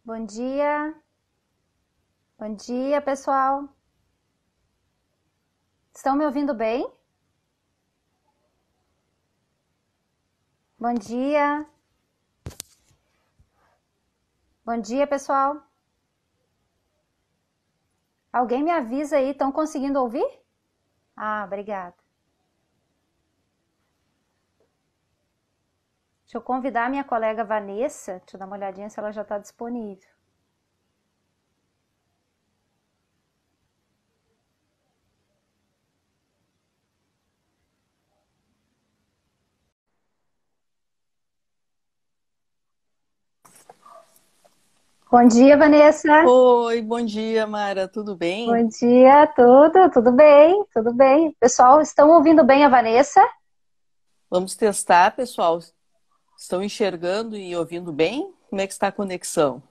Bom dia, pessoal. Estão me ouvindo bem? Bom dia. Bom dia, pessoal. Alguém me avisa aí, estão conseguindo ouvir? Obrigada. Deixa eu convidar a minha colega Vanessa. Deixa eu dar uma olhadinha se ela já está disponível. Bom dia, Vanessa. Oi, bom dia, Mara. Tudo bem? Bom dia, tudo bem, tudo bem. Pessoal, estão ouvindo bem a Vanessa? Vamos testar, pessoal. Estão enxergando e ouvindo bem? Como é que está a conexão?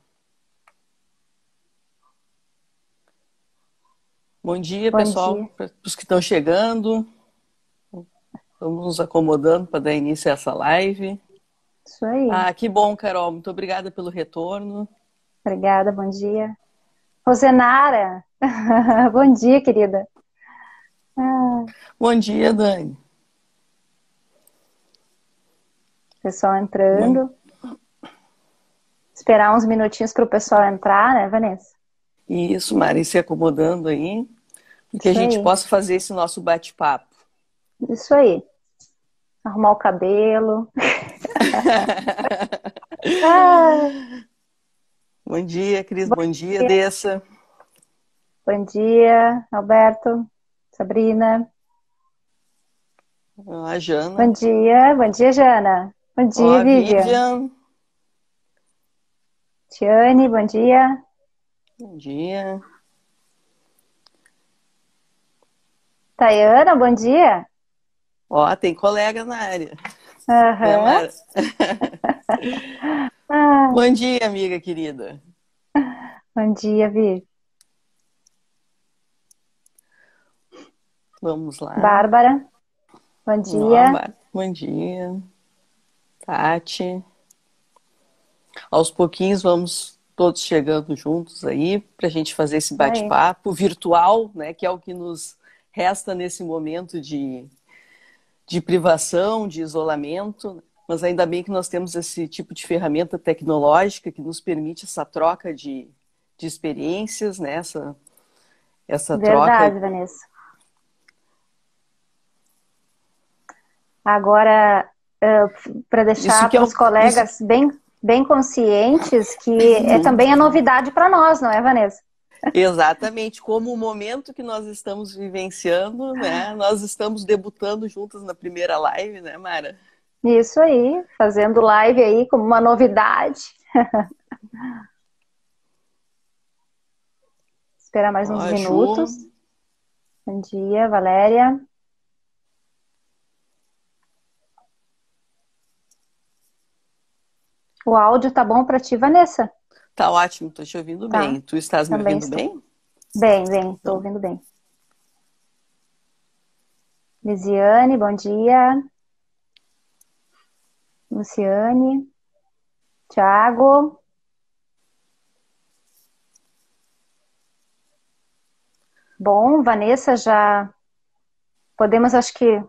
Bom dia, Bom pessoal, dia. para os que estão chegando. Vamos nos acomodando para dar início a essa live. Isso aí. Que bom, Carol. Muito obrigada pelo retorno. Obrigada, bom dia. Rosenara, bom dia, querida. Bom dia, Dani. Pessoal entrando. Esperar uns minutinhos para o pessoal entrar, né, Vanessa? Isso, Mara, e se acomodando aí, para que a Isso gente aí. possa fazer esse nosso bate-papo. Isso aí. Arrumar o cabelo. Bom dia, Cris. Bom Bom dia, dia. Dessa. Bom dia, Alberto, Sabrina. A Jana. Bom dia, Jana. Bom Ó, dia, a Vivian. Vivian. Tiane, bom dia. Bom dia. Tayana, bom dia. Ó, tem colega na área. Né, Aham. Mara? Ah, Bom dia, amiga querida. bom dia, Vivi. Vamos lá. Bárbara, bom Ó, dia. bom dia. Tati. Aos pouquinhos vamos todos chegando juntos aí para a gente fazer esse Aí. bate-papo virtual, né? Que é o que nos resta nesse momento de privação, de isolamento. Mas ainda bem que nós temos esse tipo de ferramenta tecnológica que nos permite essa troca de experiências, né? Essa troca. Verdade, Vanessa. Agora, para Isso deixar que é para os isso, colegas bem conscientes que é também a novidade para nós, não é, Vanessa? exatamente como o momento que nós estamos vivenciando, né? Nós estamos debutando juntas na primeira live, né, Mara? Isso aí, fazendo live aí como uma novidade. Esperar mais Ó, uns a minutos. Ju, Bom dia, Valéria. O áudio tá bom para ti, Vanessa? tá ótimo, tô te ouvindo Tá, bem. Tu estás me também ouvindo estou. bem? Bem, tô Então, ouvindo bem. Lisiane, bom dia. Luciane, Thiago. Bom, Vanessa, já podemos, acho que, já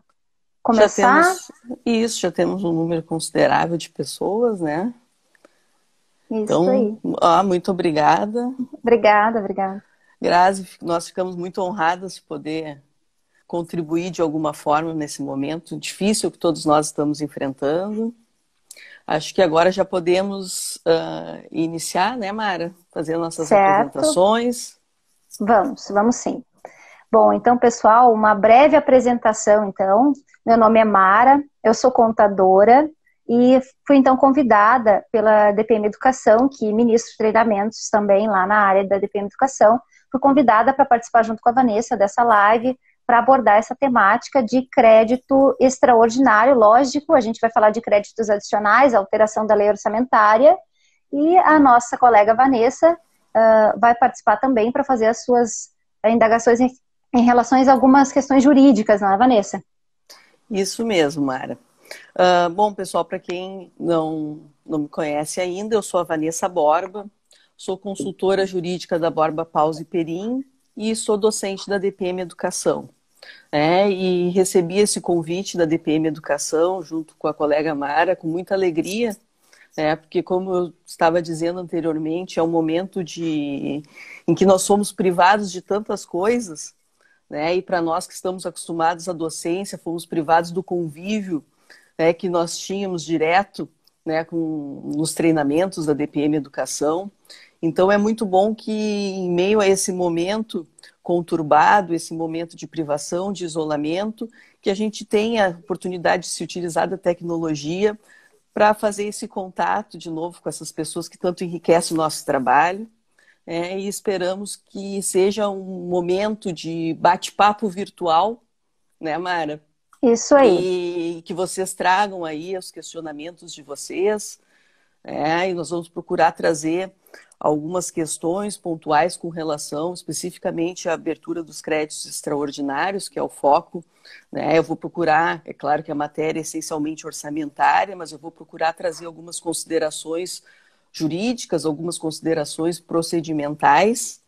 começar? temos isso, já temos um número considerável de pessoas, né? Isso Então, aí. muito obrigada. Obrigada. Grazi, nós ficamos muito honradas de poder contribuir de alguma forma nesse momento difícil que todos nós estamos enfrentando. Acho que agora já podemos iniciar, né, Mara? Fazer nossas Certo? apresentações. Vamos sim. Bom, então, pessoal, uma breve apresentação, então. Meu nome é Mara, eu sou contadora e fui, então, convidada pela DPM Educação, que ministro treinamentos também lá na área da DPM Educação. Fui convidada para participar junto com a Vanessa dessa live para abordar essa temática de crédito extraordinário. Lógico, a gente vai falar de créditos adicionais, alteração da lei orçamentária, e a nossa colega Vanessa vai participar também para fazer as suas indagações em relação a algumas questões jurídicas, não é, Vanessa? Isso mesmo, Mara. Bom, pessoal, para quem não me conhece ainda, eu sou a Vanessa Borba, sou consultora jurídica da Borba Pause Perim e sou docente da DPM Educação. E recebi esse convite da DPM Educação, junto com a colega Mara, com muita alegria, porque, como eu estava dizendo anteriormente, é um momento em que nós somos privados de tantas coisas, e para nós que estamos acostumados à docência, fomos privados do convívio que nós tínhamos direto nos treinamentos da DPM Educação. Então, é muito bom que, em meio a esse momento conturbado, esse momento de privação, de isolamento, que a gente tenha a oportunidade de se utilizar da tecnologia para fazer esse contato de novo com essas pessoas que tanto enriquecem o nosso trabalho. E esperamos que seja um momento de bate-papo virtual, né, Mara? Isso aí. E que vocês tragam aí os questionamentos de vocês. E nós vamos procurar trazer algumas questões pontuais com relação especificamente à abertura dos créditos extraordinários, que é o foco. Eu vou procurar, é claro que a matéria é essencialmente orçamentária, mas eu vou procurar trazer algumas considerações jurídicas, algumas considerações procedimentais.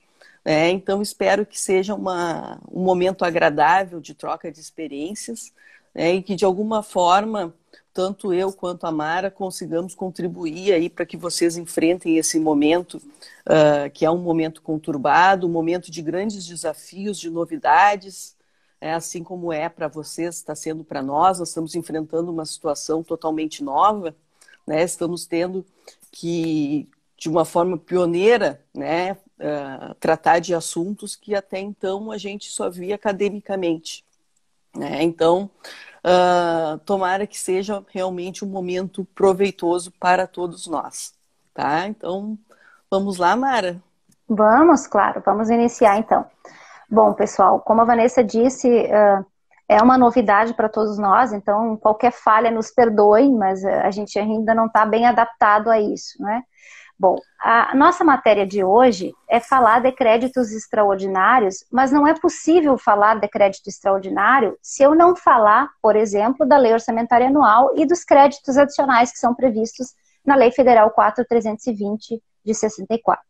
Então, espero que seja um momento agradável de troca de experiências, e que, de alguma forma, tanto eu quanto a Mara consigamos contribuir aí para que vocês enfrentem esse momento, que é um momento conturbado, um momento de grandes desafios, de novidades, assim como é para vocês, está sendo para nós. Nós estamos enfrentando uma situação totalmente nova, estamos tendo que, de uma forma pioneira, tratar de assuntos que até então a gente só via academicamente. Então, tomara que seja realmente um momento proveitoso para todos nós. Tá? Então, vamos lá, Mara? Vamos, claro, vamos iniciar então. Bom, pessoal, como a Vanessa disse, é uma novidade para todos nós, então qualquer falha nos perdoe, mas a gente ainda não está bem adaptado a isso, né? Bom, a nossa matéria de hoje é falar de créditos extraordinários, mas não é possível falar de crédito extraordinário se eu não falar, por exemplo, da Lei Orçamentária Anual e dos créditos adicionais que são previstos na Lei Federal 4.320 de 64.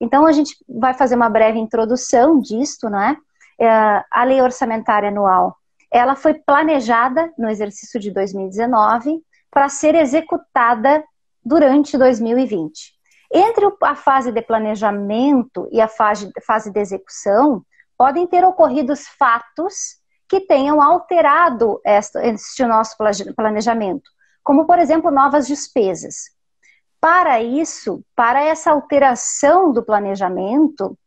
Então, a gente vai fazer uma breve introdução disto, né? A Lei Orçamentária Anual, ela foi planejada no exercício de 2019 para ser executada durante 2020. Entre a fase de planejamento e a fase de execução, podem ter ocorrido fatos que tenham alterado este nosso planejamento, como, por exemplo, novas despesas. Para isso, para essa alteração do planejamento,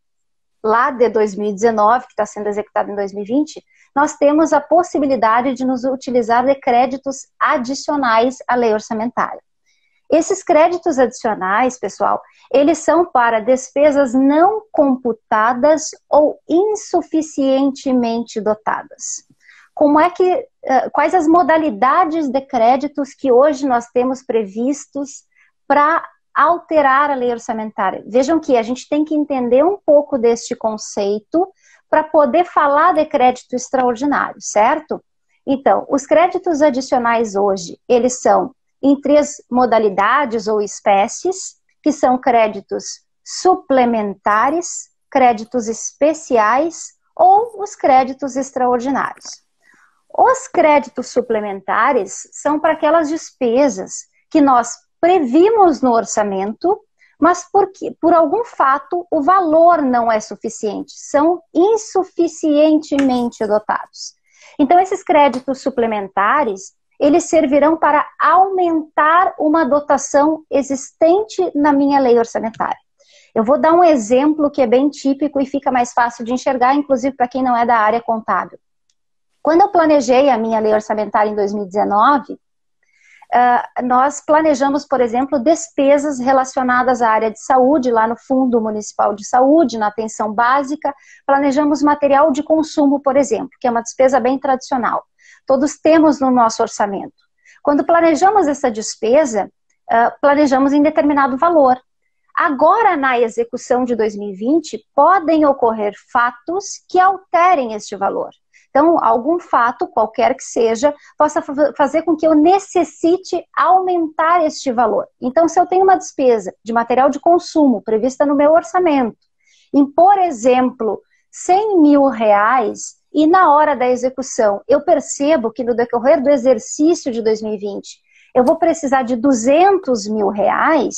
lá de 2019, que está sendo executado em 2020, nós temos a possibilidade de nos utilizar de créditos adicionais à lei orçamentária. Esses créditos adicionais, pessoal, eles são para despesas não computadas ou insuficientemente dotadas. Quais as modalidades de créditos que hoje nós temos previstos para alterar a lei orçamentária? Vejam que a gente tem que entender um pouco deste conceito para poder falar de crédito extraordinário, certo? Então, os créditos adicionais hoje, eles são em 3 modalidades ou espécies, que são créditos suplementares, créditos especiais ou os créditos extraordinários. Os créditos suplementares são para aquelas despesas que nós previmos no orçamento, mas por algum fato o valor não é suficiente, são insuficientemente dotados. Então, esses créditos suplementares, eles servirão para aumentar uma dotação existente na minha lei orçamentária. Eu vou dar um exemplo que é bem típico e fica mais fácil de enxergar, inclusive para quem não é da área contábil. Quando eu planejei a minha lei orçamentária em 2019, nós planejamos, por exemplo, despesas relacionadas à área de saúde, lá no Fundo Municipal de Saúde, na atenção básica. Planejamos material de consumo, por exemplo, que é uma despesa bem tradicional. Todos temos no nosso orçamento. Quando planejamos essa despesa, planejamos em determinado valor. Agora, na execução de 2020, podem ocorrer fatos que alterem este valor. Então, algum fato, qualquer que seja, possa fazer com que eu necessite aumentar este valor. Então, se eu tenho uma despesa de material de consumo prevista no meu orçamento, em, por exemplo, R$100.000, e na hora da execução eu percebo que no decorrer do exercício de 2020 eu vou precisar de R$200.000,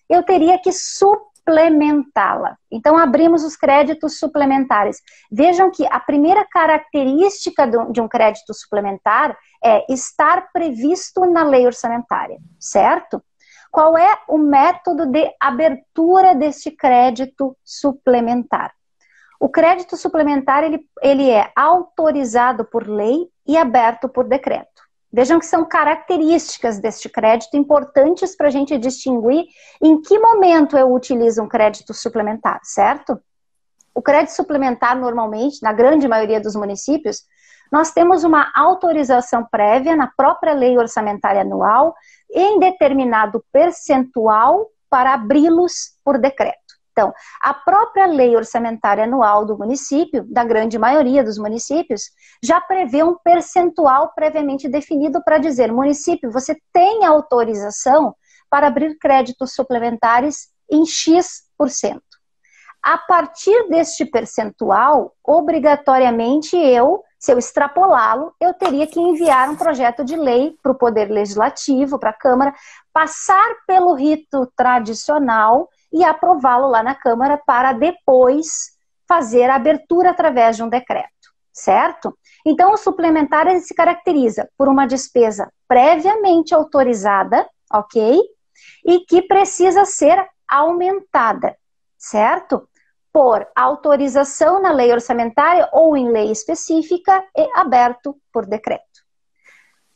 eu teria que suplementá-la. Então, abrimos os créditos suplementares. Vejam que a primeira característica de um crédito suplementar é estar previsto na lei orçamentária, certo? Qual é o método de abertura deste crédito suplementar? O crédito suplementar, ele é autorizado por lei e aberto por decreto. Vejam que são características deste crédito importantes para a gente distinguir em que momento eu utilizo um crédito suplementar, certo? O crédito suplementar, normalmente, na grande maioria dos municípios, nós temos uma autorização prévia na própria lei orçamentária anual em determinado percentual para abri-los por decreto. Então, a própria lei orçamentária anual do município, da grande maioria dos municípios, já prevê um percentual previamente definido para dizer, município, você tem autorização para abrir créditos suplementares em X%. A partir deste percentual, obrigatoriamente se eu extrapolá-lo, eu teria que enviar um projeto de lei para o Poder Legislativo, para a Câmara, passar pelo rito tradicional e aprová-lo lá na Câmara para depois fazer a abertura através de um decreto, certo? Então, o suplementar ele se caracteriza por uma despesa previamente autorizada, ok? E que precisa ser aumentada, certo? Por autorização na lei orçamentária ou em lei específica e aberto por decreto.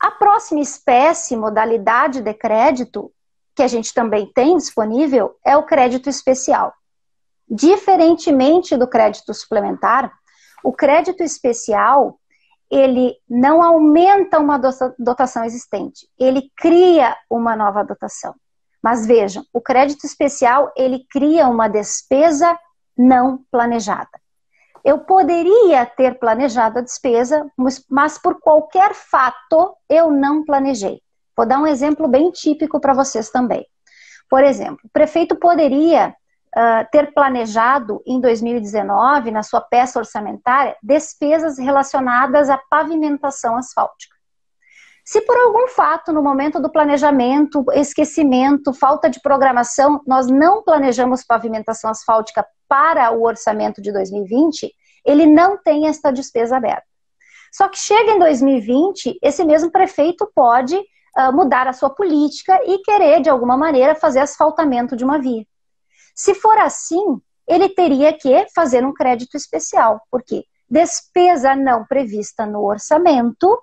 A próxima espécie, modalidade de crédito, que a gente também tem disponível, é o crédito especial. Diferentemente do crédito suplementar, o crédito especial, ele não aumenta uma dotação existente, ele cria uma nova dotação. Mas vejam, o crédito especial, ele cria uma despesa não planejada. Eu poderia ter planejado a despesa, mas por qualquer fato eu não planejei. Vou dar um exemplo bem típico para vocês também. Por exemplo, o prefeito poderia ter planejado em 2019, na sua peça orçamentária, despesas relacionadas à pavimentação asfáltica. Se por algum fato, no momento do planejamento, esquecimento, falta de programação, nós não planejamos pavimentação asfáltica para o orçamento de 2020, ele não tem esta despesa aberta. Só que chega em 2020, esse mesmo prefeito pode mudar a sua política e querer, de alguma maneira, fazer asfaltamento de uma via. Se for assim, ele teria que fazer um crédito especial, porque despesa não prevista no orçamento,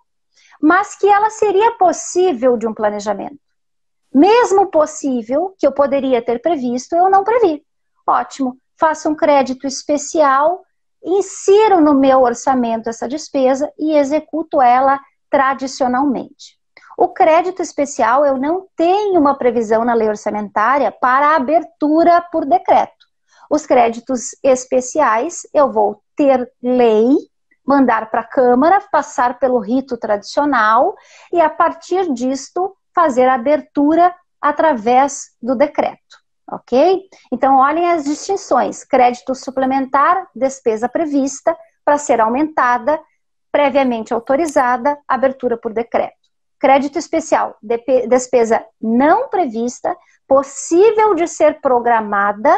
mas que ela seria possível de um planejamento. Mesmo possível, que eu poderia ter previsto, eu não previ. Ótimo, faço um crédito especial, insiro no meu orçamento essa despesa e executo ela tradicionalmente. O crédito especial, eu não tenho uma previsão na lei orçamentária para a abertura por decreto. Os créditos especiais, eu vou ter lei, mandar para a Câmara, passar pelo rito tradicional e, a partir disto, fazer a abertura através do decreto, ok? Então, olhem as distinções. Crédito suplementar, despesa prevista para ser aumentada, previamente autorizada, abertura por decreto. Crédito especial, despesa não prevista, possível de ser programada,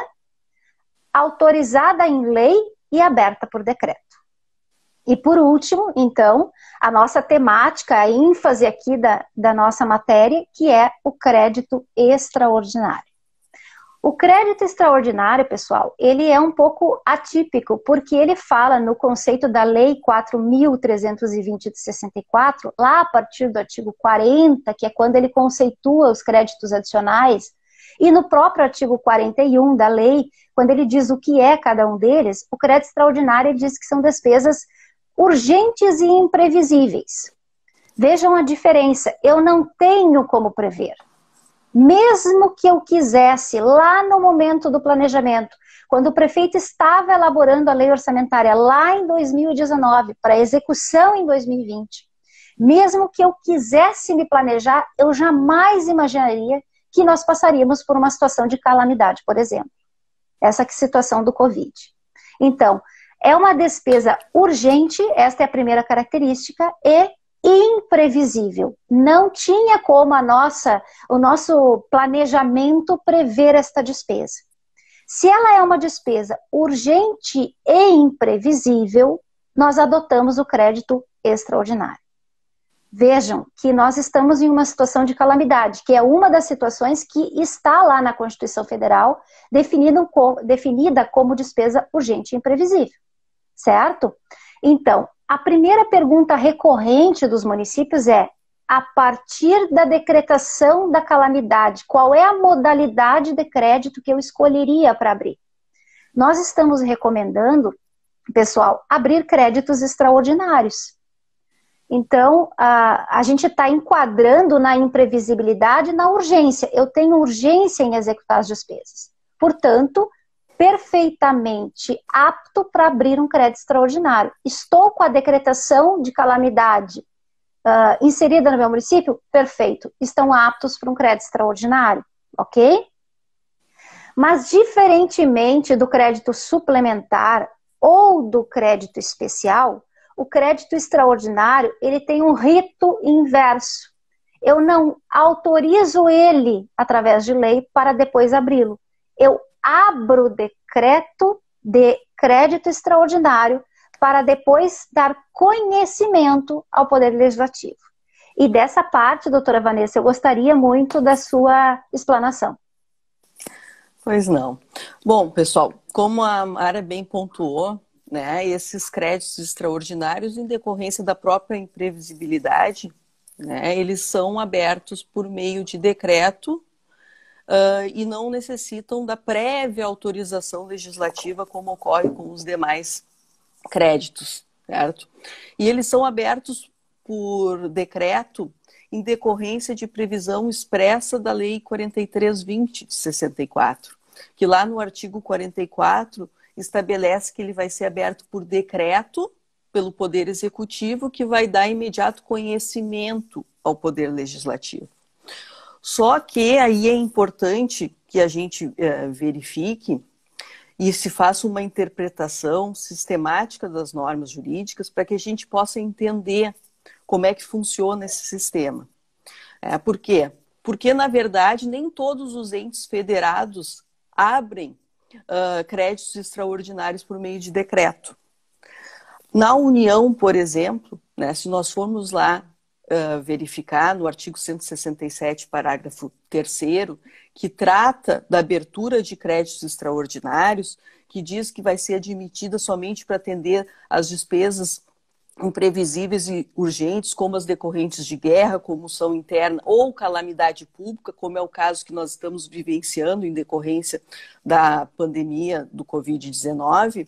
autorizada em lei e aberta por decreto. E por último, então, a nossa temática, a ênfase aqui da nossa matéria, que é o crédito extraordinário. O crédito extraordinário, pessoal, ele é um pouco atípico, porque ele fala no conceito da Lei 4.320 de 64, lá a partir do artigo 40, que é quando ele conceitua os créditos adicionais, e no próprio artigo 41 da lei, quando ele diz o que é cada um deles, o crédito extraordinário diz que são despesas urgentes e imprevisíveis. Vejam a diferença, eu não tenho como prever. Mesmo que eu quisesse, lá no momento do planejamento, quando o prefeito estava elaborando a lei orçamentária lá em 2019, para execução em 2020, mesmo que eu quisesse me planejar, eu jamais imaginaria que nós passaríamos por uma situação de calamidade, por exemplo. Essa situação do Covid. Então, é uma despesa urgente, esta é a primeira característica, e imprevisível. Não tinha como o nosso planejamento prever esta despesa. Se ela é uma despesa urgente e imprevisível, nós adotamos o crédito extraordinário. Vejam que nós estamos em uma situação de calamidade, que é uma das situações que está lá na Constituição Federal, definida como despesa urgente e imprevisível, certo? Então, a primeira pergunta recorrente dos municípios é: a partir da decretação da calamidade, qual é a modalidade de crédito que eu escolheria para abrir? Nós estamos recomendando, pessoal, abrir créditos extraordinários. Então, a gente está enquadrando na imprevisibilidade e na urgência. Eu tenho urgência em executar as despesas. Portanto, perfeitamente apto para abrir um crédito extraordinário. Estou com a decretação de calamidade inserida no meu município? Perfeito. Estão aptos para um crédito extraordinário, ok? Mas, diferentemente do crédito suplementar ou do crédito especial, o crédito extraordinário, ele tem um rito inverso. Eu não autorizo ele, através de lei, para depois abri-lo. Eu abro o decreto de crédito extraordinário para depois dar conhecimento ao Poder Legislativo. E dessa parte, doutora Vanessa, eu gostaria muito da sua explanação. Pois não. Bom, pessoal, como a Mara bem pontuou, né, esses créditos extraordinários, em decorrência da própria imprevisibilidade, né, eles são abertos por meio de decreto e não necessitam da prévia autorização legislativa, como ocorre com os demais créditos, certo? E eles são abertos por decreto em decorrência de previsão expressa da Lei 4320 de 64, que lá no artigo 44 estabelece que ele vai ser aberto por decreto pelo Poder Executivo, que vai dar imediato conhecimento ao Poder Legislativo. Só que aí é importante que a gente verifique e se faça uma interpretação sistemática das normas jurídicas para que a gente possa entender como é que funciona esse sistema. Por quê? Porque, na verdade, nem todos os entes federados abrem créditos extraordinários por meio de decreto. Na União, por exemplo, né, se nós formos lá verificar no artigo 167, parágrafo 3º, que trata da abertura de créditos extraordinários, que diz que vai ser admitida somente para atender às despesas imprevisíveis e urgentes, como as decorrentes de guerra, comoção interna ou calamidade pública, como é o caso que nós estamos vivenciando em decorrência da pandemia do Covid-19,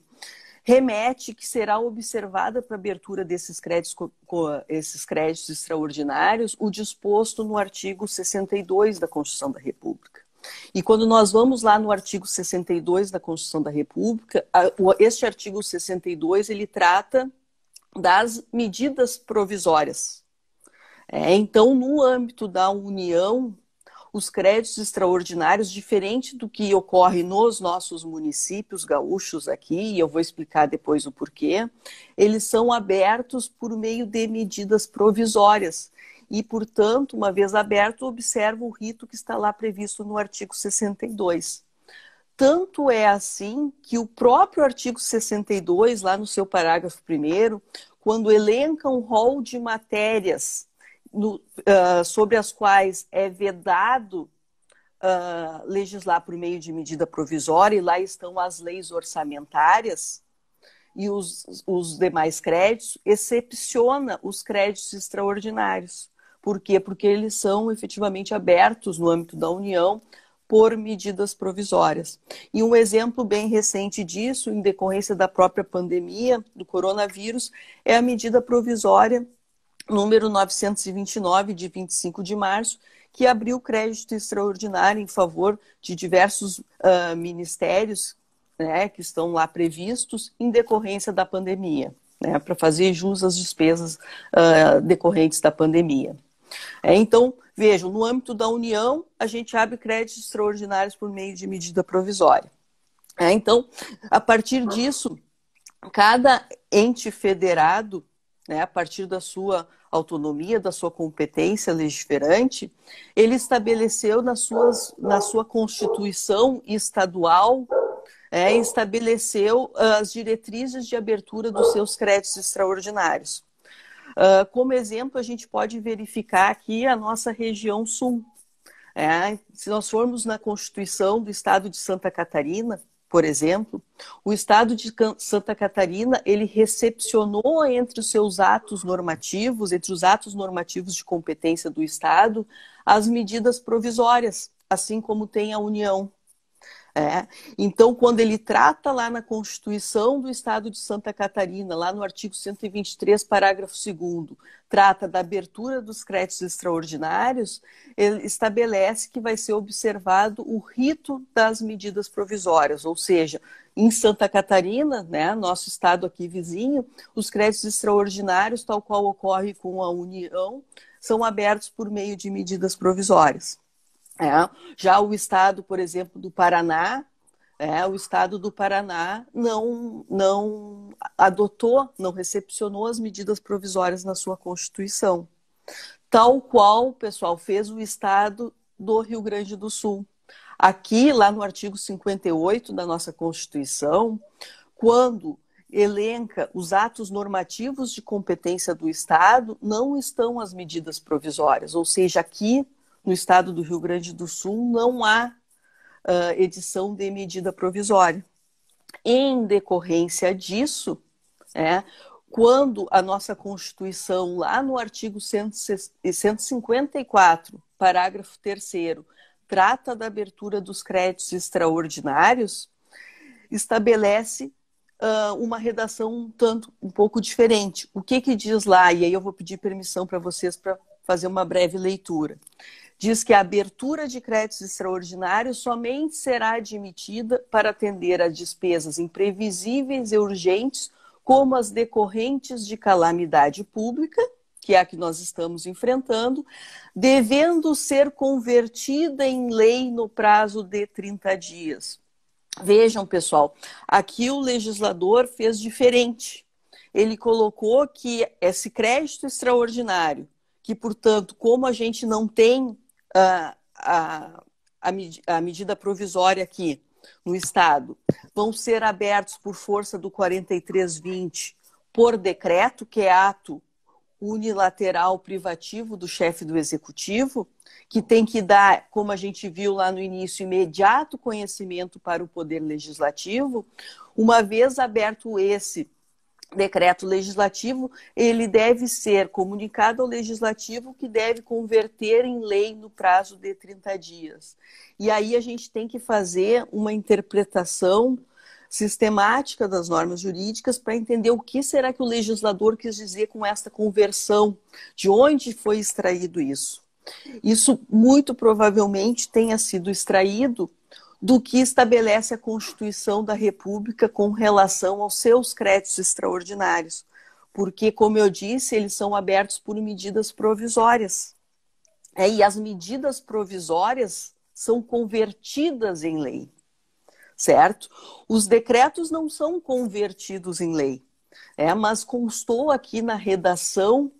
remete que será observada para a abertura desses créditos extraordinários o disposto no artigo 62 da Constituição da República. E quando nós vamos lá no artigo 62 da Constituição da República, este artigo 62, ele trata das medidas provisórias. Então, no âmbito da União, os créditos extraordinários, diferente do que ocorre nos nossos municípios gaúchos aqui, e eu vou explicar depois o porquê, eles são abertos por meio de medidas provisórias. E, portanto, uma vez aberto, observa o rito que está lá previsto no artigo 62. Tanto é assim que o próprio artigo 62, lá no seu parágrafo 1º, quando elenca um rol de matérias sobre as quais é vedado legislar por meio de medida provisória, e lá estão as leis orçamentárias e os demais créditos, excepciona os créditos extraordinários. Por quê? Porque eles são efetivamente abertos no âmbito da União por medidas provisórias. E um exemplo bem recente disso, em decorrência da própria pandemia do coronavírus, é a medida provisória número 929, de 25 de março, que abriu crédito extraordinário em favor de diversos ministérios né, que estão lá previstos em decorrência da pandemia, né, para fazer jus às despesas decorrentes da pandemia. Então, vejam, no âmbito da União, a gente abre créditos extraordinários por meio de medida provisória. Então, a partir disso, cada ente federado, né, a partir da sua autonomia, da sua competência legiferante, ele estabeleceu na sua Constituição estadual, estabeleceu as diretrizes de abertura dos seus créditos extraordinários. Como exemplo, a gente pode verificar aqui a nossa região sul. Se nós formos na Constituição do Estado de Santa Catarina, por exemplo, o Estado de Santa Catarina, ele recepcionou entre os seus atos normativos, entre os atos normativos de competência do Estado, as medidas provisórias, assim como tem a União. Então, quando ele trata lá na Constituição do Estado de Santa Catarina, lá no artigo 123, parágrafo 2º, trata da abertura dos créditos extraordinários, ele estabelece que vai ser observado o rito das medidas provisórias, ou seja, em Santa Catarina, né, nosso estado aqui vizinho, os créditos extraordinários, tal qual ocorre com a União, são abertos por meio de medidas provisórias. Já o estado, por exemplo, do Paraná, o estado do Paraná não adotou, não recepcionou as medidas provisórias na sua Constituição. Tal qual, pessoal, fez o estado do Rio Grande do Sul. Aqui, lá no artigo 58 da nossa Constituição, quando elenca os atos normativos de competência do estado, não estão as medidas provisórias, ou seja, aqui no estado do Rio Grande do Sul não há edição de medida provisória. Em decorrência disso, quando a nossa Constituição, lá no artigo 154, parágrafo 3º, trata da abertura dos créditos extraordinários, estabelece uma redação um pouco diferente. O que diz lá? E aí eu vou pedir permissão para vocês para fazer uma breve leitura. Diz que a abertura de créditos extraordinários somente será admitida para atender a despesas imprevisíveis e urgentes, como as decorrentes de calamidade pública, que é a que nós estamos enfrentando, devendo ser convertida em lei no prazo de 30 dias. Vejam, pessoal, aqui o legislador fez diferente. Ele colocou que esse crédito extraordinário, que, portanto, como a gente não tem a medida provisória aqui no Estado, vão ser abertos por força do 4320 por decreto, que é ato unilateral privativo do chefe do Executivo, que tem que dar, como a gente viu lá no início, imediato conhecimento para o Poder Legislativo. Uma vez aberto esse decreto legislativo, ele deve ser comunicado ao Legislativo, que deve converter em lei no prazo de 30 dias. E aí a gente tem que fazer uma interpretação sistemática das normas jurídicas para entender o que será que o legislador quis dizer com esta conversão, de onde foi extraído isso. Isso muito provavelmente tenha sido extraído do que estabelece a Constituição da República com relação aos seus créditos extraordinários. Porque, como eu disse, eles são abertos por medidas provisórias. E as medidas provisórias são convertidas em lei, certo? Os decretos não são convertidos em lei, mas constou aqui na redação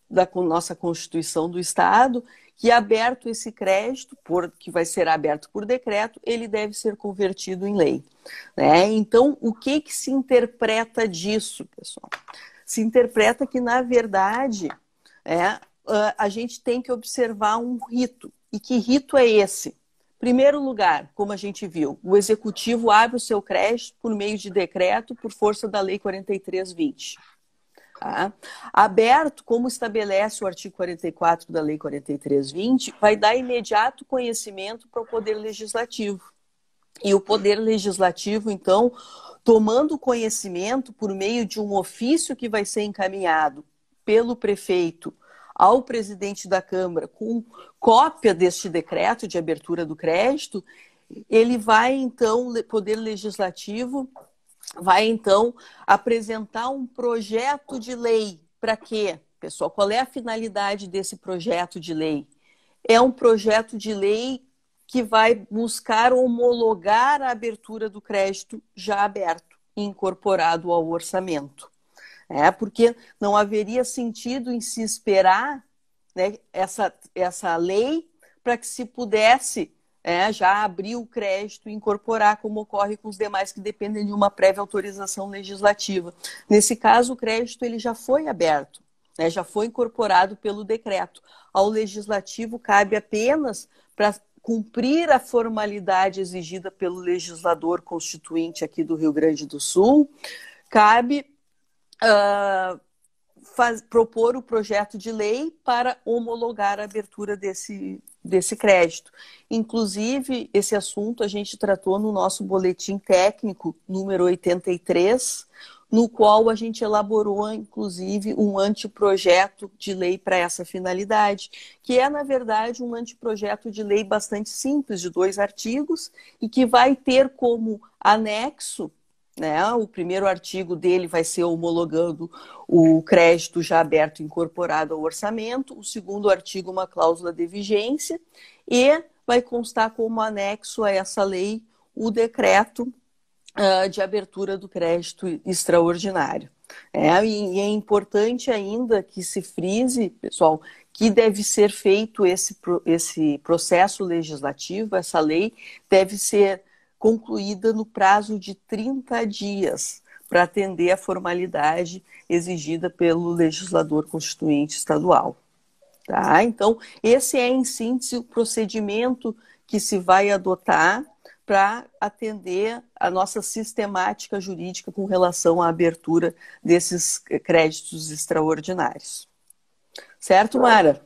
da nossa Constituição do Estado que aberto esse crédito, que vai ser aberto por decreto, ele deve ser convertido em lei. Então, o que se interpreta disso, pessoal? Se interpreta que, na verdade, a gente tem que observar um rito. E que rito é esse? Primeiro lugar, como a gente viu, o Executivo abre o seu crédito por meio de decreto por força da Lei 4320. Aberto, como estabelece o artigo 44 da Lei 4320, vai dar imediato conhecimento para o Poder Legislativo. E o Poder Legislativo, então, tomando conhecimento por meio de um ofício que vai ser encaminhado pelo prefeito ao presidente da Câmara com cópia deste decreto de abertura do crédito, ele vai, então, o Poder Legislativo vai, então, apresentar um projeto de lei. Para quê, pessoal? Qual é a finalidade desse projeto de lei? É um projeto de lei que vai buscar homologar a abertura do crédito já aberto e incorporado ao orçamento. Porque não haveria sentido em se esperar, né, essa lei para que se pudesse já abrir o crédito e incorporar, como ocorre com os demais que dependem de uma prévia autorização legislativa. Nesse caso, o crédito ele já foi aberto, né, já foi incorporado pelo decreto. Ao legislativo cabe apenas, para cumprir a formalidade exigida pelo legislador constituinte aqui do Rio Grande do Sul, cabe propor o projeto de lei para homologar a abertura desse crédito. Inclusive, esse assunto a gente tratou no nosso boletim técnico, número 83, no qual a gente elaborou, inclusive, um anteprojeto de lei para essa finalidade, que é, na verdade, um anteprojeto de lei bastante simples, de 2 artigos, e que vai ter como anexo, né, o primeiro artigo dele vai ser homologando o crédito já aberto e incorporado ao orçamento, o segundo artigo uma cláusula de vigência, e vai constar como anexo a essa lei o decreto de abertura do crédito extraordinário. E é importante ainda que se frise, pessoal, que deve ser feito esse processo legislativo, essa lei deve ser concluída no prazo de 30 dias para atender a formalidade exigida pelo legislador constituinte estadual. Tá? Então, esse é, em síntese, o procedimento que se vai adotar para atender a nossa sistemática jurídica com relação à abertura desses créditos extraordinários. Certo, Mara?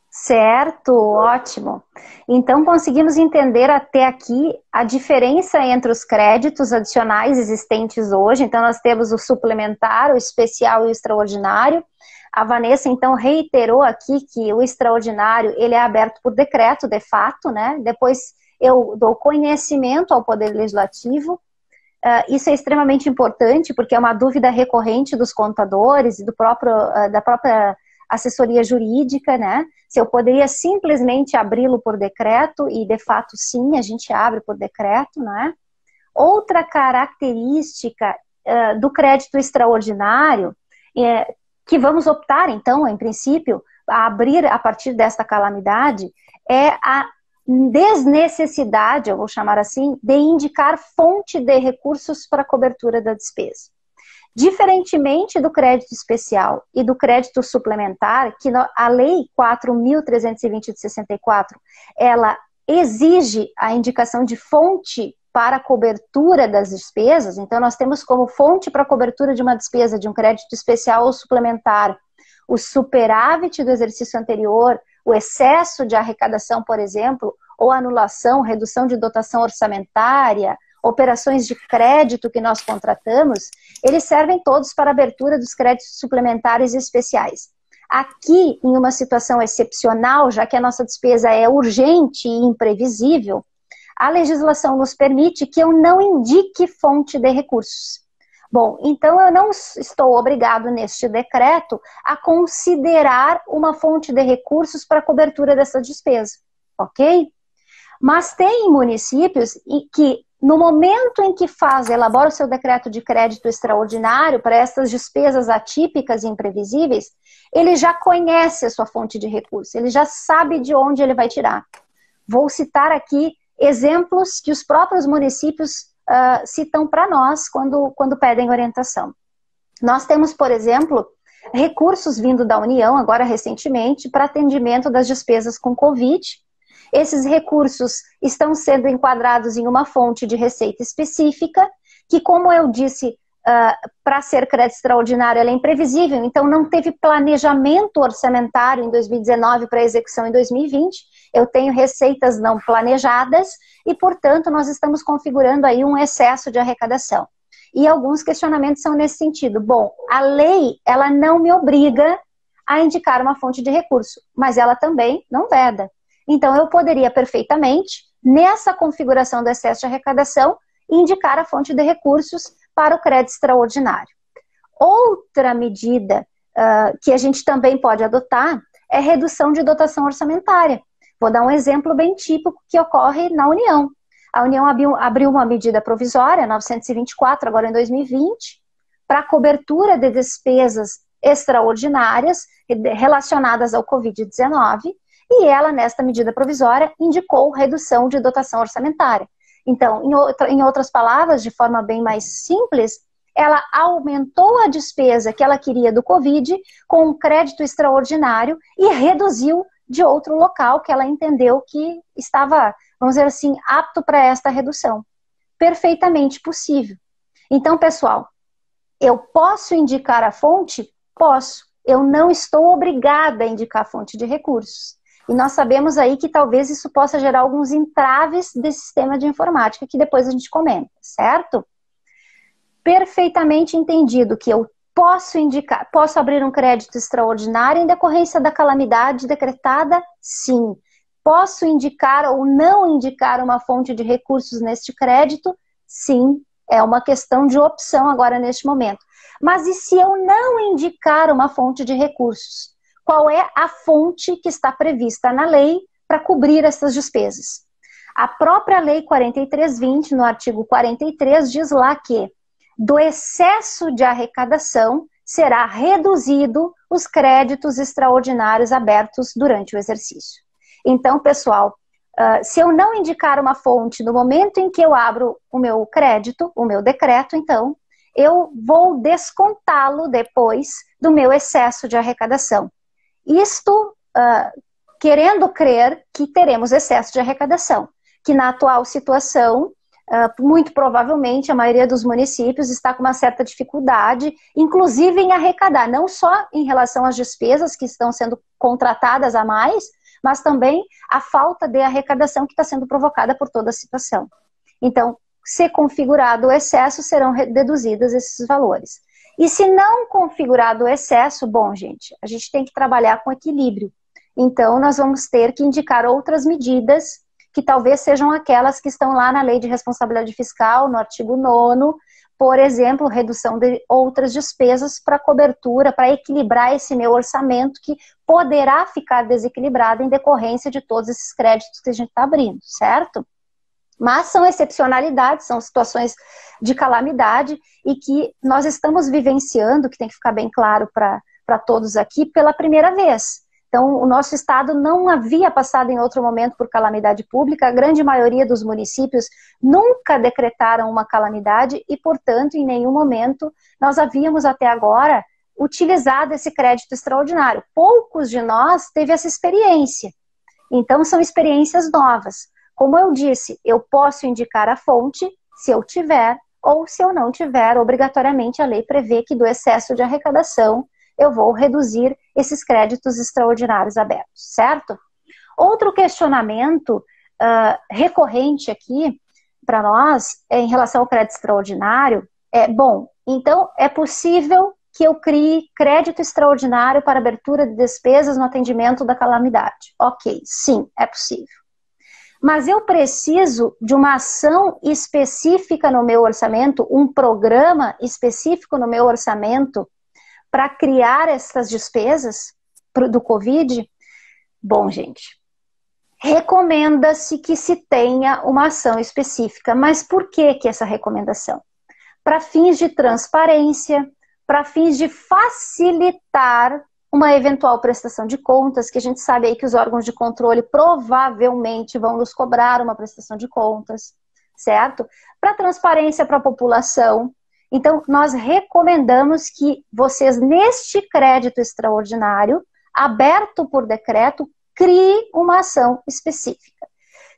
Certo, ótimo. Então, conseguimos entender até aqui a diferença entre os créditos adicionais existentes hoje. Então, nós temos o suplementar, o especial e o extraordinário. A Vanessa, então, reiterou aqui que o extraordinário, ele é aberto por decreto, de fato, né? Depois eu dou conhecimento ao Poder Legislativo. Isso é extremamente importante, porque é uma dúvida recorrente dos contadores e da própria assessoria jurídica, né? Se eu poderia simplesmente abri-lo por decreto, e de fato sim, a gente abre por decreto, né? Outra característica do crédito extraordinário, que vamos optar então, em princípio, a abrir a partir desta calamidade, é a desnecessidade, eu vou chamar assim, de indicar fonte de recursos para cobertura da despesa. Diferentemente do crédito especial e do crédito suplementar, que a Lei 4.320 de 64, ela exige a indicação de fonte para a cobertura das despesas. Então, nós temos como fonte para a cobertura de uma despesa de um crédito especial ou suplementar o superávit do exercício anterior, o excesso de arrecadação, por exemplo, ou anulação, redução de dotação orçamentária, operações de crédito que nós contratamos, eles servem todos para a abertura dos créditos suplementares e especiais. Aqui, em uma situação excepcional, já que a nossa despesa é urgente e imprevisível, a legislação nos permite que eu não indique fonte de recursos. Bom, então eu não estou obrigado neste decreto a considerar uma fonte de recursos para a cobertura dessa despesa, ok? Mas tem municípios que, no momento em que elabora o seu decreto de crédito extraordinário para essas despesas atípicas e imprevisíveis, ele já conhece a sua fonte de recurso, ele já sabe de onde ele vai tirar. Vou citar aqui exemplos que os próprios municípios citam para nós quando pedem orientação. Nós temos, por exemplo, recursos vindo da União, agora recentemente, para atendimento das despesas com Covid. Esses recursos estão sendo enquadrados em uma fonte de receita específica, que, como eu disse, para ser crédito extraordinário, ela é imprevisível, então não teve planejamento orçamentário em 2019 para execução em 2020, eu tenho receitas não planejadas e, portanto, nós estamos configurando aí um excesso de arrecadação. E alguns questionamentos são nesse sentido. Bom, a lei, ela não me obriga a indicar uma fonte de recurso, mas ela também não veda. Então, eu poderia perfeitamente, nessa configuração do excesso de arrecadação, indicar a fonte de recursos para o crédito extraordinário. Outra medida que a gente também pode adotar é redução de dotação orçamentária. Vou dar um exemplo bem típico que ocorre na União. A União abriu uma medida provisória, 924, agora em 2020, para cobertura de despesas extraordinárias relacionadas ao Covid-19, e ela, nesta medida provisória, indicou redução de dotação orçamentária. Então, em outras palavras, de forma bem mais simples, ela aumentou a despesa que ela queria do Covid com um crédito extraordinário e reduziu de outro local que ela entendeu que estava, vamos dizer assim, apto para esta redução. Perfeitamente possível. Então, pessoal, eu posso indicar a fonte? Posso. Eu não estou obrigada a indicar a fonte de recursos. E nós sabemos aí que talvez isso possa gerar alguns entraves desse sistema de informática, que depois a gente comenta, certo? Perfeitamente entendido que eu posso indicar, posso abrir um crédito extraordinário em decorrência da calamidade decretada? Sim. Posso indicar ou não indicar uma fonte de recursos neste crédito? Sim. É uma questão de opção agora neste momento. Mas e se eu não indicar uma fonte de recursos? Qual é a fonte que está prevista na lei para cobrir essas despesas? A própria Lei 4320, no artigo 43, diz lá que do excesso de arrecadação será reduzido os créditos extraordinários abertos durante o exercício. Então, pessoal, se eu não indicar uma fonte no momento em que eu abro o meu crédito, o meu decreto, então, eu vou descontá-lo depois do meu excesso de arrecadação. Isto querendo crer que teremos excesso de arrecadação, que na atual situação, muito provavelmente a maioria dos municípios está com uma certa dificuldade, inclusive em arrecadar, não só em relação às despesas que estão sendo contratadas a mais, mas também a falta de arrecadação que está sendo provocada por toda a situação. Então, se configurado o excesso, serão deduzidos esses valores. E se não configurado o excesso, bom, gente, a gente tem que trabalhar com equilíbrio. Então, nós vamos ter que indicar outras medidas que talvez sejam aquelas que estão lá na Lei de Responsabilidade Fiscal, no artigo 9º, por exemplo, redução de outras despesas para cobertura, para equilibrar esse meu orçamento que poderá ficar desequilibrado em decorrência de todos esses créditos que a gente está abrindo, certo? Mas são excepcionalidades, são situações de calamidade e que nós estamos vivenciando, que tem que ficar bem claro para todos aqui, pela primeira vez. Então, o nosso estado não havia passado em outro momento por calamidade pública, a grande maioria dos municípios nunca decretaram uma calamidade e, portanto, em nenhum momento nós havíamos até agora utilizado esse crédito extraordinário. Poucos de nós teve essa experiência. Então, são experiências novas. Como eu disse, eu posso indicar a fonte se eu tiver ou se eu não tiver. Obrigatoriamente, a lei prevê que do excesso de arrecadação eu vou reduzir esses créditos extraordinários abertos, certo? Outro questionamento recorrente aqui para nós em relação ao crédito extraordinário é, bom, então é possível que eu crie crédito extraordinário para abertura de despesas no atendimento da calamidade. Ok, sim, é possível. Mas eu preciso de uma ação específica no meu orçamento, um programa específico no meu orçamento para criar essas despesas do Covid? Bom, gente, recomenda-se que se tenha uma ação específica. Mas por que essa recomendação? Para fins de transparência, para fins de facilitar uma eventual prestação de contas, que a gente sabe aí que os órgãos de controle provavelmente vão nos cobrar uma prestação de contas, certo? Para transparência para a população. Então, nós recomendamos que vocês, neste crédito extraordinário, aberto por decreto, crie uma ação específica.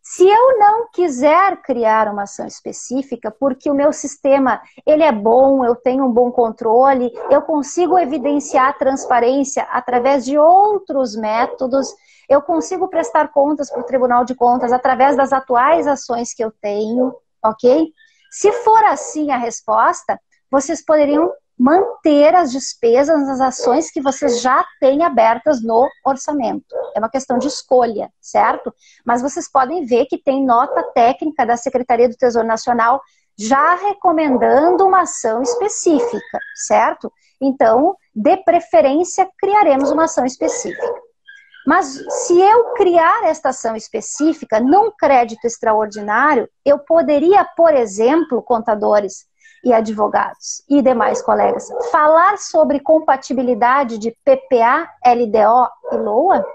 Se eu não quiser criar uma ação específica, porque o meu sistema ele é bom, eu tenho um bom controle, eu consigo evidenciar a transparência através de outros métodos, eu consigo prestar contas para o Tribunal de Contas através das atuais ações que eu tenho, ok? Se for assim a resposta, vocês poderiam manter as despesas nas ações que vocês já têm abertas no orçamento. É uma questão de escolha, certo? Mas vocês podem ver que tem nota técnica da Secretaria do Tesouro Nacional já recomendando uma ação específica, certo? Então, de preferência, criaremos uma ação específica. Mas se eu criar esta ação específica num crédito extraordinário, eu poderia, por exemplo, contadores e advogados e demais colegas, falar sobre compatibilidade de PPA, LDO e LOA?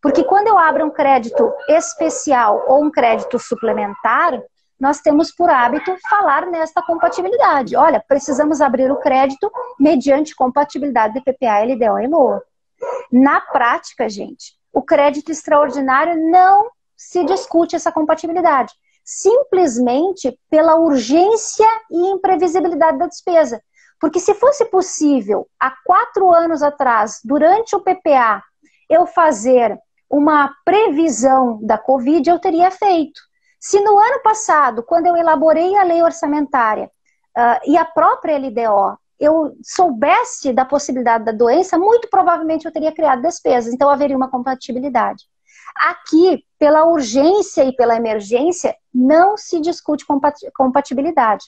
Porque quando eu abro um crédito especial ou um crédito suplementar, nós temos por hábito falar nesta compatibilidade. Olha, precisamos abrir o crédito mediante compatibilidade de PPA, LDO e LOA. Na prática, gente, o crédito extraordinário não se discute essa compatibilidade, simplesmente pela urgência e imprevisibilidade da despesa. Porque se fosse possível, há 4 anos atrás, durante o PPA, eu fazer uma previsão da Covid, eu teria feito. Se no ano passado, quando eu elaborei a lei orçamentária e a própria LDO, eu soubesse da possibilidade da doença, muito provavelmente eu teria criado despesas, então haveria uma compatibilidade. Aqui, pela urgência e pela emergência, não se discute compatibilidade.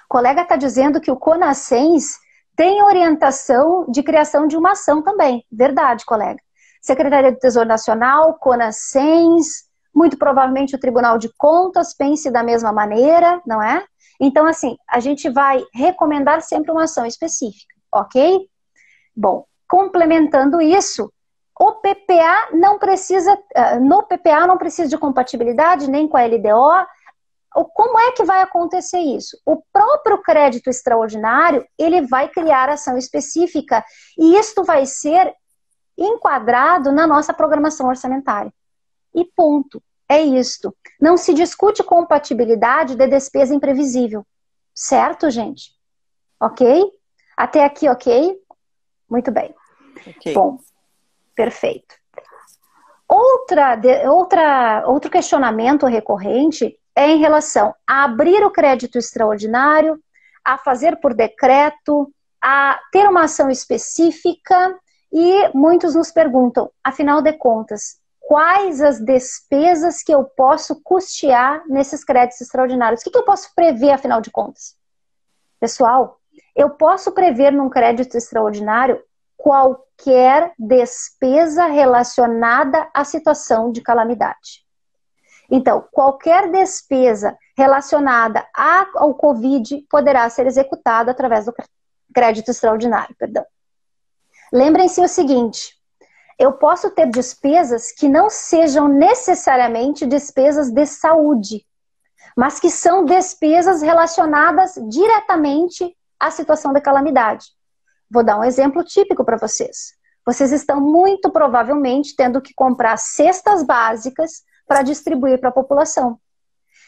O colega está dizendo que o CONASCENS tem orientação de criação de uma ação também. Verdade, colega. Secretaria do Tesouro Nacional, CONASCENS, muito provavelmente o Tribunal de Contas pense da mesma maneira, não é? Então, assim, a gente vai recomendar sempre uma ação específica, ok? Bom, complementando isso, o PPA não precisa, no PPA não precisa de compatibilidade nem com a LDO. Como é que vai acontecer isso? O próprio crédito extraordinário, ele vai criar ação específica e isto vai ser enquadrado na nossa programação orçamentária. E ponto. É isto. Não se discute compatibilidade de despesa imprevisível. Certo, gente? Ok? Até aqui, ok? Muito bem. Okay. Bom, perfeito. Outro questionamento recorrente é em relação a abrir o crédito extraordinário, a fazer por decreto, a ter uma ação específica e muitos nos perguntam, afinal de contas, quais as despesas que eu posso custear nesses créditos extraordinários? O que eu posso prever, afinal de contas? Pessoal, eu posso prever num crédito extraordinário qualquer despesa relacionada à situação de calamidade. Então, qualquer despesa relacionada ao Covid poderá ser executada através do crédito extraordinário. Perdão. Lembrem-se o seguinte, eu posso ter despesas que não sejam necessariamente despesas de saúde, mas que são despesas relacionadas diretamente à situação de calamidade. Vou dar um exemplo típico para vocês. Vocês estão muito provavelmente tendo que comprar cestas básicas para distribuir para a população.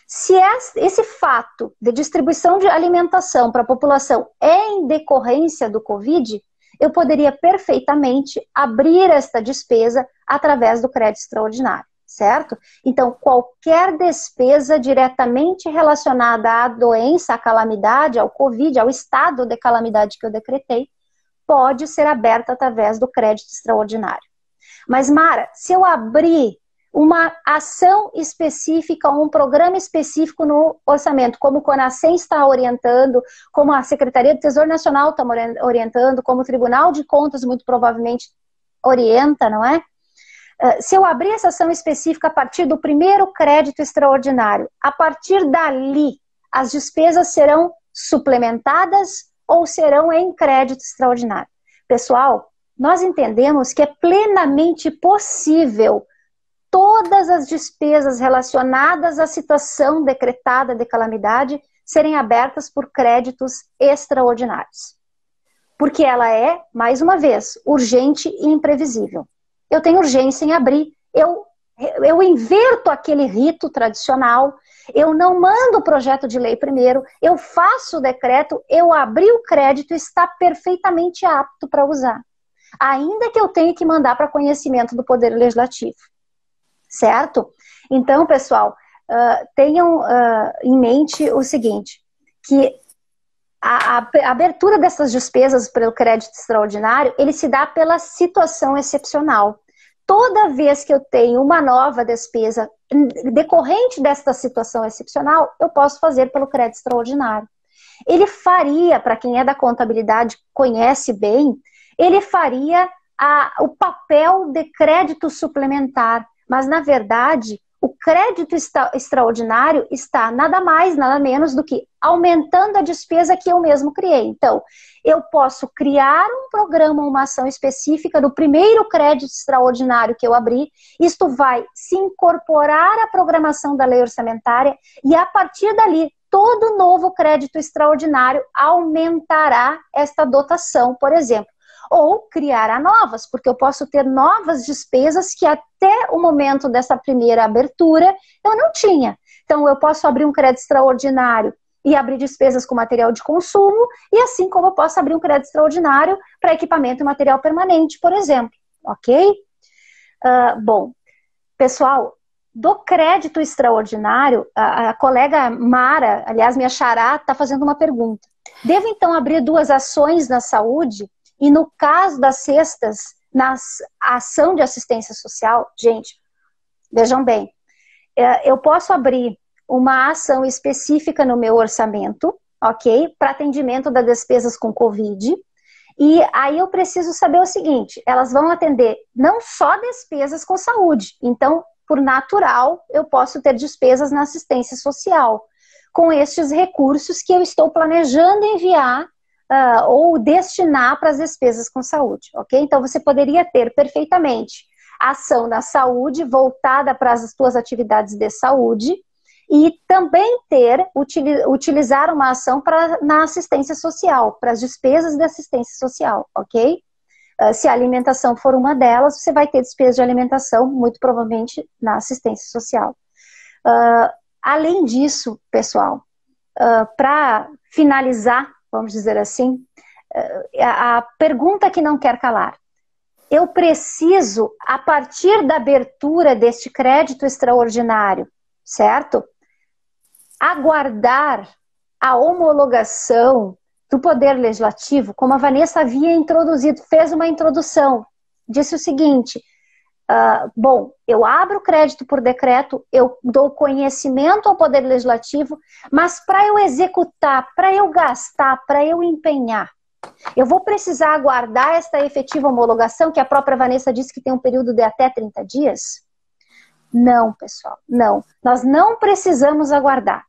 Se esse fato de distribuição de alimentação para a população é em decorrência do Covid, eu poderia perfeitamente abrir esta despesa através do crédito extraordinário, certo? Então, qualquer despesa diretamente relacionada à doença, à calamidade, ao Covid, ao estado de calamidade que eu decretei, pode ser aberta através do crédito extraordinário. Mas, Mara, se eu abrir uma ação específica, um programa específico no orçamento, como o CONASCENS está orientando, como a Secretaria do Tesouro Nacional está orientando, como o Tribunal de Contas muito provavelmente orienta, não é? Se eu abrir essa ação específica a partir do primeiro crédito extraordinário, a partir dali, as despesas serão suplementadas ou serão em crédito extraordinário? Pessoal, nós entendemos que é plenamente possível todas as despesas relacionadas à situação decretada de calamidade serem abertas por créditos extraordinários. Porque ela é, mais uma vez, urgente e imprevisível. Eu tenho urgência em abrir, eu inverto aquele rito tradicional, eu não mando o projeto de lei primeiro, eu faço o decreto, eu abri o crédito e está perfeitamente apto para usar. Ainda que eu tenha que mandar para conhecimento do Poder Legislativo. Certo? Então, pessoal, tenham em mente o seguinte, que a abertura dessas despesas pelo crédito extraordinário, ele se dá pela situação excepcional. Toda vez que eu tenho uma nova despesa decorrente desta situação excepcional, eu posso fazer pelo crédito extraordinário. Ele faria, para quem é da contabilidade, conhece bem, ele faria o papel de crédito suplementar, mas na verdade o crédito extraordinário está nada mais, nada menos do que aumentando a despesa que eu mesmo criei. Então, eu posso criar um programa, uma ação específica do primeiro crédito extraordinário que eu abri, isto vai se incorporar à programação da lei orçamentária e a partir dali, todo novo crédito extraordinário aumentará esta dotação, por exemplo. Ou criará novas, porque eu posso ter novas despesas que até o momento dessa primeira abertura eu não tinha. Então eu posso abrir um crédito extraordinário e abrir despesas com material de consumo, e assim como eu posso abrir um crédito extraordinário para equipamento e material permanente, por exemplo. Ok? Bom, pessoal, do crédito extraordinário, a colega Mara, aliás, minha xará, está fazendo uma pergunta. Devo então abrir 2 ações na saúde? E no caso das cestas, na ação de assistência social, gente, vejam bem, eu posso abrir uma ação específica no meu orçamento, ok? Para atendimento das despesas com Covid. E aí eu preciso saber o seguinte, elas vão atender não só despesas com saúde, então, por natural, eu posso ter despesas na assistência social, com estes recursos que eu estou planejando enviar ou destinar para as despesas com saúde, ok? Então, você poderia ter perfeitamente ação na saúde voltada para as suas atividades de saúde e também utilizar uma ação na assistência social, para as despesas de assistência social, ok? Se a alimentação for uma delas, você vai ter despesa de alimentação, muito provavelmente na assistência social. Além disso, pessoal, para finalizar, vamos dizer assim, a pergunta que não quer calar. Eu preciso, a partir da abertura deste crédito extraordinário, certo? Aguardar a homologação do Poder Legislativo, como a Vanessa havia introduzido, fez uma introdução, disse o seguinte, bom, eu abro o crédito por decreto, eu dou conhecimento ao Poder Legislativo, mas para eu executar, para eu gastar, para eu empenhar, eu vou precisar aguardar esta efetiva homologação, que a própria Vanessa disse que tem um período de até 30 dias? Não, pessoal, não. Nós não precisamos aguardar.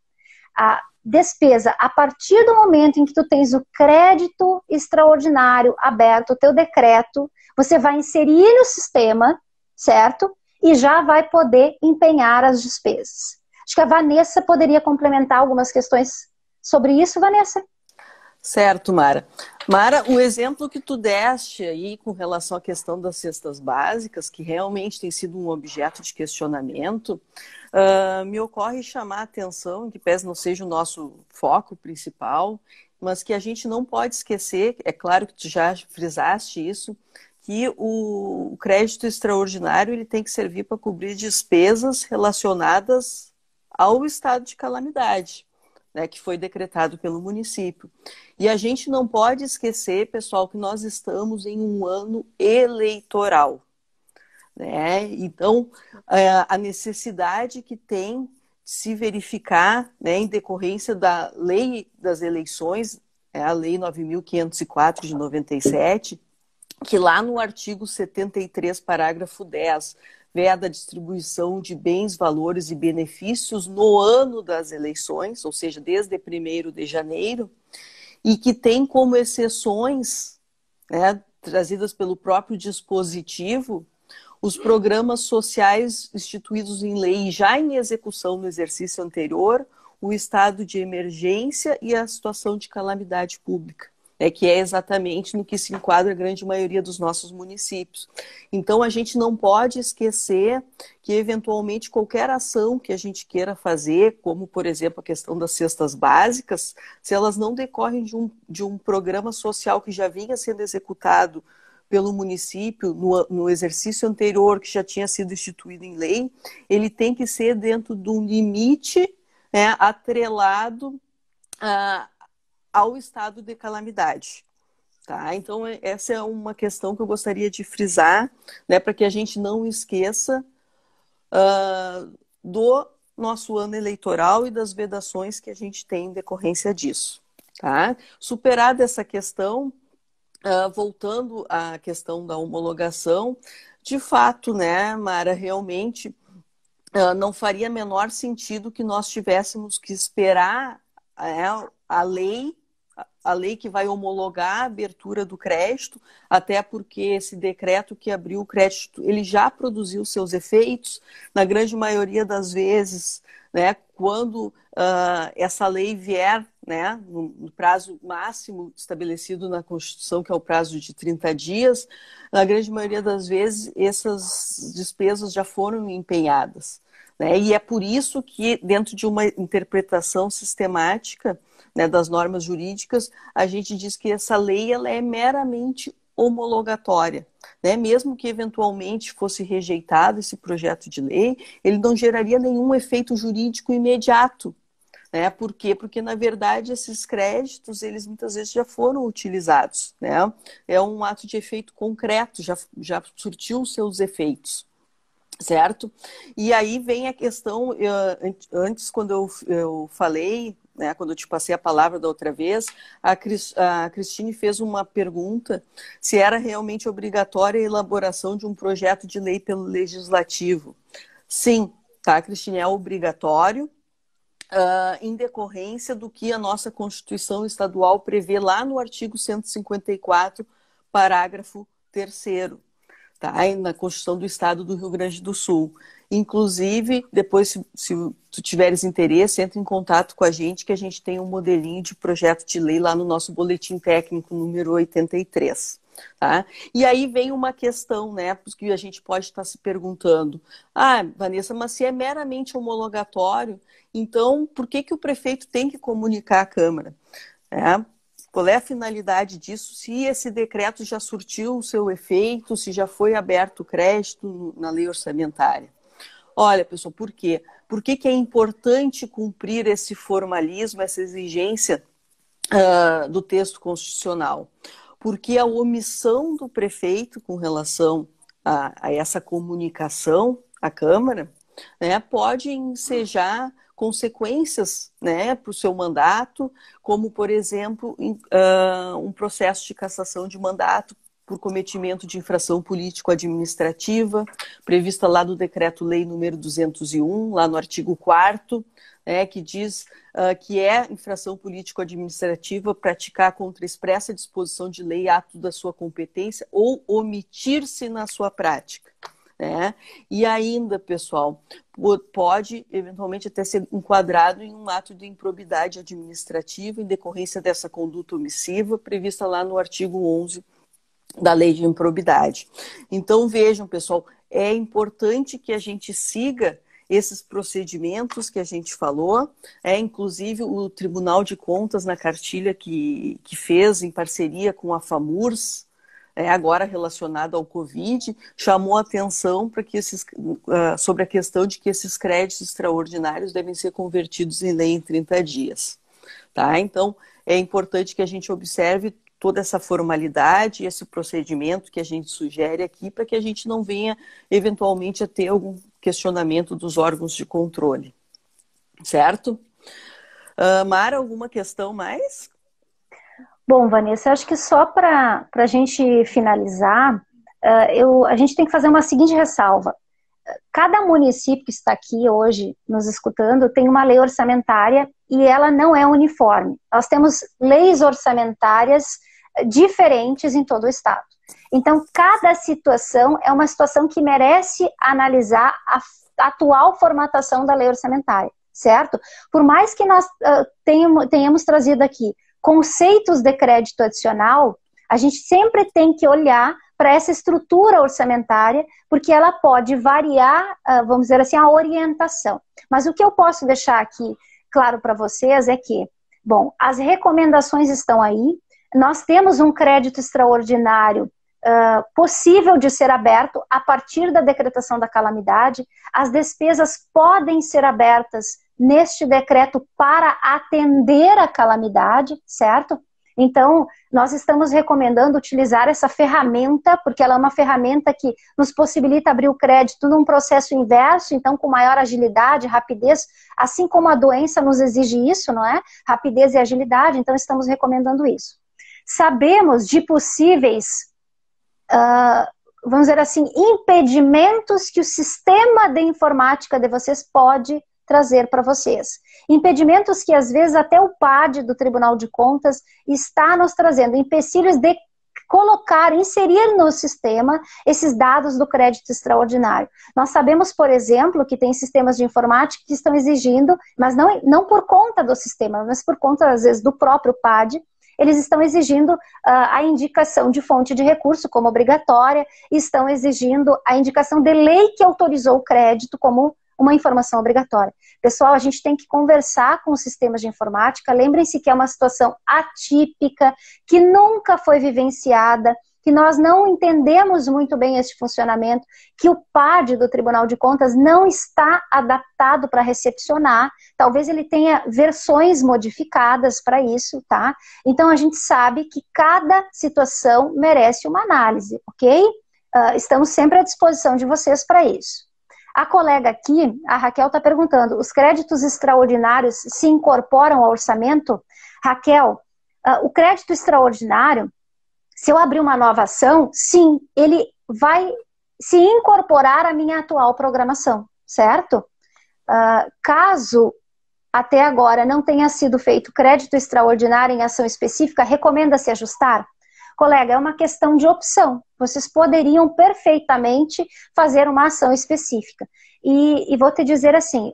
A despesa, a partir do momento em que tu tens o crédito extraordinário aberto, o teu decreto, você vai inserir no sistema, certo? E já vai poder empenhar as despesas. Acho que a Vanessa poderia complementar algumas questões sobre isso, Vanessa? Certo, Mara. Mara, o exemplo que tu deste aí com relação à questão das cestas básicas, que realmente tem sido um objeto de questionamento, me ocorre chamar a atenção, que pese não seja o nosso foco principal, mas que a gente não pode esquecer, é claro que tu já frisaste isso, que o crédito extraordinário ele tem que servir para cobrir despesas relacionadas ao estado de calamidade, né, que foi decretado pelo município. E a gente não pode esquecer, pessoal, que nós estamos em um ano eleitoral, né? Então, a necessidade que tem de se verificar, né, em decorrência da lei das eleições, a Lei 9.504 de 97, que lá no artigo 73, parágrafo 10, veda a distribuição de bens, valores e benefícios no ano das eleições, ou seja, desde 1º de janeiro, e que tem como exceções, né, trazidas pelo próprio dispositivo, os programas sociais instituídos em lei já em execução no exercício anterior, o estado de emergência e a situação de calamidade pública. Que é exatamente no que se enquadra a grande maioria dos nossos municípios. Então, a gente não pode esquecer que, eventualmente, qualquer ação que a gente queira fazer, como, por exemplo, a questão das cestas básicas, se elas não decorrem de um programa social que já vinha sendo executado pelo município no exercício anterior, que já tinha sido instituído em lei, ele tem que ser dentro de um limite, né, atrelado ao estado de calamidade. Tá? Então, essa é uma questão que eu gostaria de frisar, né, para que a gente não esqueça do nosso ano eleitoral e das vedações que a gente tem em decorrência disso. Tá? Superada essa questão, voltando à questão da homologação, de fato, né, Mara, realmente não faria menor sentido que nós tivéssemos que esperar a lei que vai homologar a abertura do crédito, até porque esse decreto que abriu o crédito, ele já produziu seus efeitos, na grande maioria das vezes, né, quando essa lei vier, né, no prazo máximo estabelecido na Constituição, que é o prazo de 30 dias, na grande maioria das vezes essas despesas já foram empenhadas. Né? E é por isso que, dentro de uma interpretação sistemática, né, das normas jurídicas, a gente diz que essa lei ela é meramente homologatória. Né? Mesmo que eventualmente fosse rejeitado esse projeto de lei, ele não geraria nenhum efeito jurídico imediato. Né? Por quê? Porque, na verdade, esses créditos, eles muitas vezes já foram utilizados. Né? É um ato de efeito concreto, já surtiu os seus efeitos. Certo? E aí vem a questão, antes quando eu falei, né, quando eu te passei a palavra da outra vez, a Cristine fez uma pergunta se era realmente obrigatória a elaboração de um projeto de lei pelo Legislativo. Sim, tá, Cristine, é obrigatório, em decorrência do que a nossa Constituição Estadual prevê lá no artigo 154, parágrafo 3º. Tá? Na Constituição do Estado do Rio Grande do Sul. Inclusive, depois, se tu tiveres interesse, entre em contato com a gente, que a gente tem um modelinho de projeto de lei lá no nosso boletim técnico número 83. Tá? E aí vem uma questão, né, que a gente pode estar se perguntando. Vanessa, mas se é meramente homologatório, então por que o prefeito tem que comunicar à Câmara? Qual é a finalidade disso? Se esse decreto já surtiu o seu efeito, se já foi aberto o crédito na lei orçamentária. Olha, pessoal, por quê? Por que é importante cumprir esse formalismo, essa exigência do texto constitucional? Porque a omissão do prefeito com relação a essa comunicação à Câmara, né, pode ensejar consequências, né, para o seu mandato, como, por exemplo, um processo de cassação de mandato por cometimento de infração político-administrativa, prevista lá no Decreto-Lei número 201, lá no artigo 4º, né, que diz que é infração político-administrativa praticar contra expressa disposição de lei ato da sua competência ou omitir-se na sua prática. Né? E ainda, pessoal, pode eventualmente até ser enquadrado em um ato de improbidade administrativa em decorrência dessa conduta omissiva prevista lá no artigo 11 da Lei de Improbidade. Então, vejam, pessoal, é importante que a gente siga esses procedimentos que a gente falou, inclusive o Tribunal de Contas na cartilha que fez em parceria com a FAMURS, agora relacionado ao Covid, chamou a atenção para que sobre a questão de que esses créditos extraordinários devem ser convertidos em lei em 30 dias. Tá? Então, é importante que a gente observe toda essa formalidade, esse procedimento que a gente sugere aqui, para que a gente não venha, eventualmente, a ter algum questionamento dos órgãos de controle. Certo? Mara, alguma questão mais? Bom, Vanessa, acho que só para a gente finalizar, a gente tem que fazer uma seguinte ressalva. Cada município que está aqui hoje nos escutando tem uma lei orçamentária e ela não é uniforme. Nós temos leis orçamentárias diferentes em todo o estado. Então, cada situação é uma situação que merece analisar a atual formatação da lei orçamentária, certo? Por mais que nós tenhamos trazido aqui conceitos de crédito adicional, a gente sempre tem que olhar para essa estrutura orçamentária, porque ela pode variar, vamos dizer assim, a orientação. Mas o que eu posso deixar aqui claro para vocês é que, bom, as recomendações estão aí, nós temos um crédito extraordinário possível de ser aberto a partir da decretação da calamidade, as despesas podem ser abertas neste decreto para atender a calamidade, certo? Então, nós estamos recomendando utilizar essa ferramenta, porque ela é uma ferramenta que nos possibilita abrir o crédito num processo inverso, então com maior agilidade, rapidez, assim como a doença nos exige isso, não é? Rapidez e agilidade, então estamos recomendando isso. Sabemos de possíveis, vamos dizer assim, impedimentos que o sistema de informática de vocês pode trazer para vocês. Impedimentos que às vezes até o PAD do Tribunal de Contas está nos trazendo, empecilhos de colocar, inserir no sistema esses dados do crédito extraordinário. Nós sabemos, por exemplo, que tem sistemas de informática que estão exigindo, mas não por conta do sistema, mas por conta, às vezes, do próprio PAD, eles estão exigindo a indicação de fonte de recurso como obrigatória, estão exigindo a indicação de lei que autorizou o crédito como uma informação obrigatória. Pessoal, a gente tem que conversar com os sistemas de informática, lembrem-se que é uma situação atípica, que nunca foi vivenciada, que nós não entendemos muito bem esse funcionamento, que o PAD do Tribunal de Contas não está adaptado para recepcionar, talvez ele tenha versões modificadas para isso, tá? Então a gente sabe que cada situação merece uma análise, ok? Estamos sempre à disposição de vocês para isso. A colega aqui, a Raquel, está perguntando, os créditos extraordinários se incorporam ao orçamento? Raquel, o crédito extraordinário, se eu abrir uma nova ação, sim, ele vai se incorporar à minha atual programação, certo? Caso até agora não tenha sido feito crédito extraordinário em ação específica, recomenda-se ajustar? Colega, é uma questão de opção. Vocês poderiam perfeitamente fazer uma ação específica. E vou te dizer assim,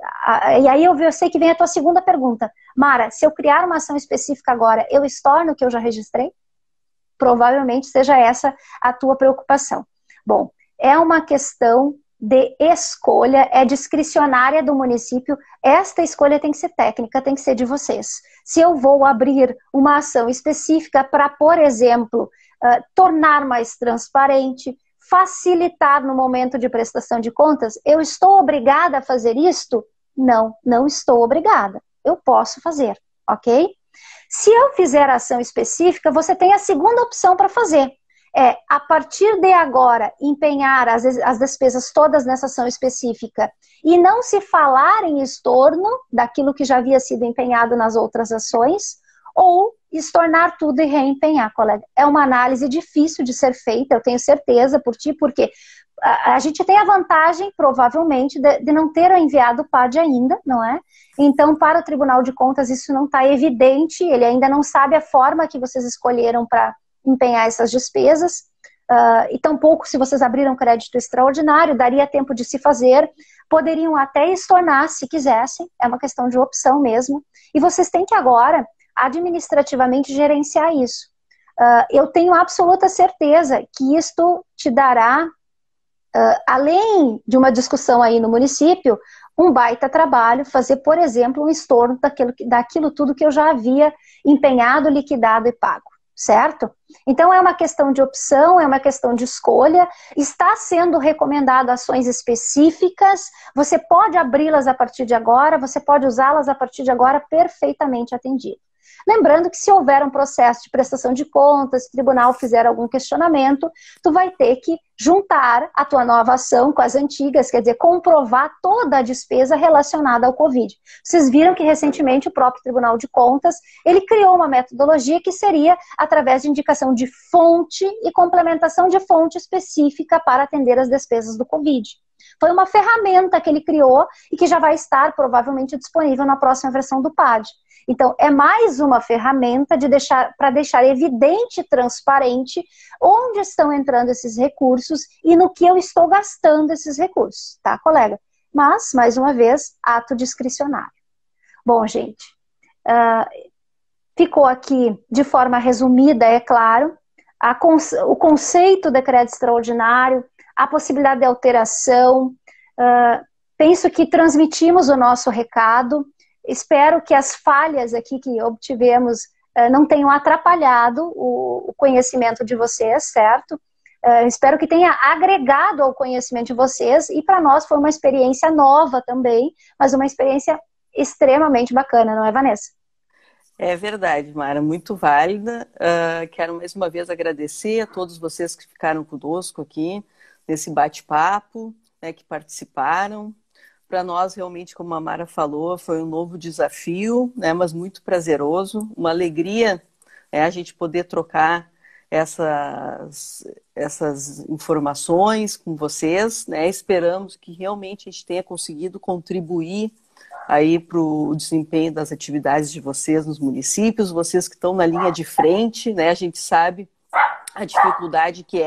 e aí eu sei que vem a tua segunda pergunta. Mara, se eu criar uma ação específica agora, eu estorno o que eu já registrei? Provavelmente seja essa a tua preocupação. Bom, é uma questão de escolha, é discricionária do município. Esta escolha tem que ser técnica, tem que ser de vocês. Se eu vou abrir uma ação específica para, por exemplo, tornar mais transparente, facilitar no momento de prestação de contas, eu estou obrigada a fazer isto? Não, não estou obrigada. Eu posso fazer, ok? Se eu fizer ação específica, você tem a segunda opção para fazer. A partir de agora, empenhar as despesas todas nessa ação específica e não se falar em estorno daquilo que já havia sido empenhado nas outras ações, ou estornar tudo e reempenhar, colega. É uma análise difícil de ser feita, eu tenho certeza por ti, porque a gente tem a vantagem, provavelmente, de não ter enviado o PAD ainda, não é? Então, para o Tribunal de Contas, isso não está evidente, ele ainda não sabe a forma que vocês escolheram para empenhar essas despesas, e tampouco se vocês abriram crédito extraordinário, daria tempo de se fazer, poderiam até estornar se quisessem, é uma questão de opção mesmo, e vocês têm que agora, administrativamente, gerenciar isso. Eu tenho absoluta certeza que isto te dará, além de uma discussão aí no município, um baita trabalho, fazer, por exemplo, um estorno daquilo tudo que eu já havia empenhado, liquidado e pago. Certo? Então é uma questão de opção, é uma questão de escolha, está sendo recomendado ações específicas, você pode abri-las a partir de agora, você pode usá-las a partir de agora perfeitamente atendido. Lembrando que se houver um processo de prestação de contas, se o tribunal fizer algum questionamento, tu vai ter que juntar a tua nova ação com as antigas, quer dizer, comprovar toda a despesa relacionada ao Covid. Vocês viram que recentemente o próprio Tribunal de Contas, ele criou uma metodologia que seria através de indicação de fonte e complementação de fonte específica para atender as despesas do Covid. Foi uma ferramenta que ele criou e que já vai estar provavelmente disponível na próxima versão do PAD. Então, é mais uma ferramenta para deixar evidente e transparente onde estão entrando esses recursos e no que eu estou gastando esses recursos, tá, colega? Mas, mais uma vez, ato discricionário. Bom, gente, ficou aqui de forma resumida, é claro, o conceito de crédito extraordinário, a possibilidade de alteração. Penso que transmitimos o nosso recado. Espero que as falhas aqui que obtivemos não tenham atrapalhado o conhecimento de vocês, certo? Espero que tenha agregado ao conhecimento de vocês, e para nós foi uma experiência nova também, mas uma experiência extremamente bacana, não é, Vanessa? É verdade, Mara, muito válida. Quero mais uma vez agradecer a todos vocês que ficaram conosco aqui nesse bate-papo, né, que participaram. Para nós, realmente, como a Mara falou, foi um novo desafio, né, mas muito prazeroso, uma alegria, né, a gente poder trocar essas informações com vocês, né? Esperamos que realmente a gente tenha conseguido contribuir aí para o desempenho das atividades de vocês nos municípios, vocês que estão na linha de frente, né? A gente sabe a dificuldade que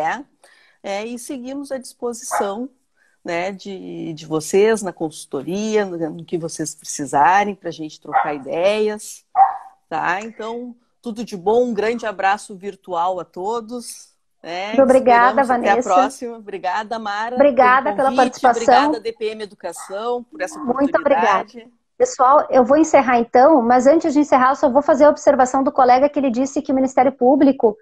e seguimos à disposição, né, de vocês na consultoria, no que vocês precisarem para a gente trocar ideias, tá? Então, tudo de bom, um grande abraço virtual a todos. Muito obrigada, Esperamos até a Vanessa. próxima. Obrigada, Mara, Obrigada pela participação. Obrigada, DPM Educação, por essa Muito obrigada. oportunidade. Pessoal, eu vou encerrar então, mas antes de encerrar, eu só vou fazer a observação do colega que ele disse que o Ministério Público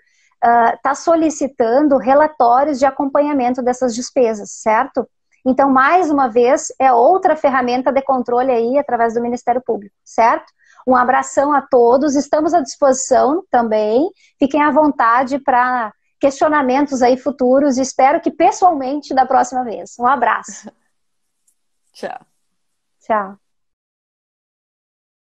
está solicitando relatórios de acompanhamento dessas despesas, certo? Então, mais uma vez, é outra ferramenta de controle aí através do Ministério Público, certo? Um abração a todos, estamos à disposição também, fiquem à vontade para questionamentos aí futuros, espero que pessoalmente da próxima vez. Um abraço. Tchau. Tchau.